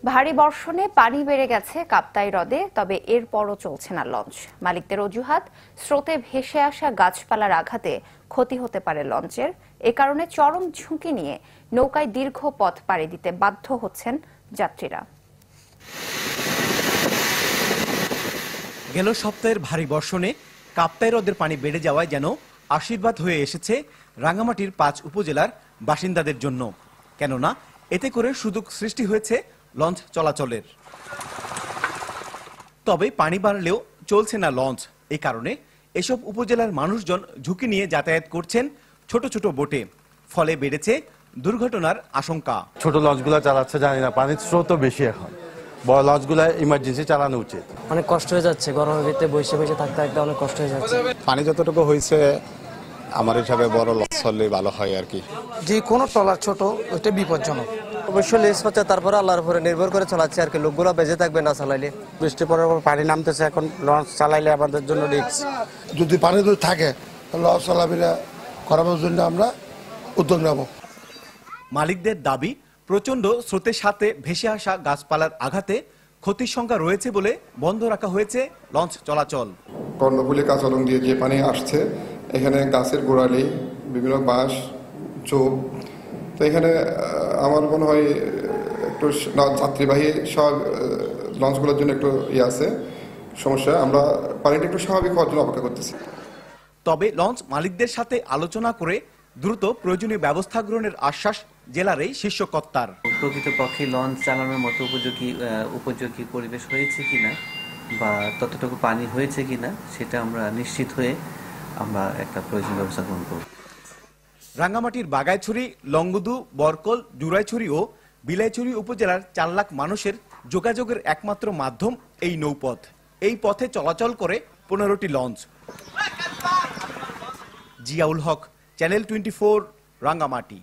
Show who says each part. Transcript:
Speaker 1: ভারী বর্ষণে পানি বেড়ে গেছে কাপ্তাই হ্রদে, তবে এরপরও চলছে না লঞ্চ। মালিকদের অজুহাত, স্রোতে ভেসে আসা গাছপালার আঘাতে ক্ষতি হতে পারে লঞ্চের। এ কারণে চরম ঝুঁকি নিয়ে নৌকায় দীর্ঘ পথ পাড়ি দিতে বাধ্য হচ্ছেন যাত্রীরা।
Speaker 2: গেল সপ্তাহের ভারী বর্ষণে কাপ্তাই হ্রদের পানি বেড়ে যাওয়ায় যেন আশীর্বাদ হয়ে এসেছে রাঙ্গামাটির ৫ উপজেলার বাসিন্দাদের জন্য। কেননা এতে করে সুযোগ সৃষ্টি হয়েছে লঞ্চ চলাচলের। তবে পানি বাড়লেও চলছে না লঞ্চ। এই কারণে এসব উপজেলার মানুষজন ঝুঁকি নিয়ে যাতায়াত করছেন ছোট ছোট বোটে। ফলে বেড়েছে দুর্ঘটনার আশঙ্কা।
Speaker 3: ছোট লঞ্চগুলো চালাচ্ছে জানি না, পানির স্রোতও বেশি এখন। বড় লঞ্চগুলো ইমার্জেন্সি চালানো উচিত।
Speaker 4: অনেক কষ্ট হয়ে যাচ্ছে, গরমের ভিতরে বসে বসে থাকতে থাকতে অনেক কষ্ট হয়ে যাচ্ছে।
Speaker 5: পানি যতটুকু হয়েছে আমার হিসাবে বড় লঞ্চ হলে ভালো হয় আর কি।
Speaker 6: যে কোনো ট্রলার ছোট ওইটা বিপজ্জনক।
Speaker 4: অবশ্যই লেস হচ্ছে, তারপরে আল্লাহর উপরে নির্ভর করে চালাচ্ছে আর কি। লোকগুলো বেঁচে থাকবে না চালাইলে।
Speaker 7: বৃষ্টি পড়ার পর পানি নামতেছে, এখন লঞ্চ চালাইলে আমাদের জন্য রিস্ক।
Speaker 8: যদি পানি থাকে লঞ্চ চালাবিরা করানোর জন্য আমরা উদ্যোগ নেব।
Speaker 2: মালিকদের দাবি, প্রচন্ড স্রোতের সাথে ভেসে আসা গাছপালার আঘাতে ক্ষতির সংখ্যা রয়েছে বলে বন্ধ রাখা হয়েছে লঞ্চ চলাচল।
Speaker 9: কর্ণফুলী কাঁচালং দিয়ে যে পানি আসছে, এখানে গাছের গোড়ালি, বিভিন্ন বাঁশ, চোপ, তো এখানে আমার মনে হয় একটু যাত্রীবাহী সব লঞ্চগুলোর জন্য একটু আছে সমস্যা। আমরা পানিটা একটু স্বাভাবিক হওয়ার জন্য অপেক্ষা করতেছি।
Speaker 2: তবে লঞ্চ মালিকদের সাথে আলোচনা করে দ্রুত প্রয়োজনীয় ব্যবস্থা গ্রহণের আশ্বাস জেলার এই শীর্ষ কর্তার।
Speaker 10: প্রকৃতপক্ষে লঞ্চ চালানোর মতো উপযোগী পরিবেশ হয়েছে কিনা বা ততটুকু পানি হয়েছে কিনা সেটা আমরা নিশ্চিত হয়ে আমরা একটা প্রয়োজনীয় ব্যবস্থা গ্রহণ করব।
Speaker 2: রাঙ্গামাটির বাগাইছড়ি, লংগুদু, বরকল, জুরাইছড়ি ও বিলাইছড়ি উপজেলার ৪ লাখ মানুষের যোগাযোগের একমাত্র মাধ্যম এই নৌপথ। এই পথে চলাচল করে ১৫টি লঞ্চ। জিয়াউল হক, চ্যানেল 24, রাঙ্গামাটি।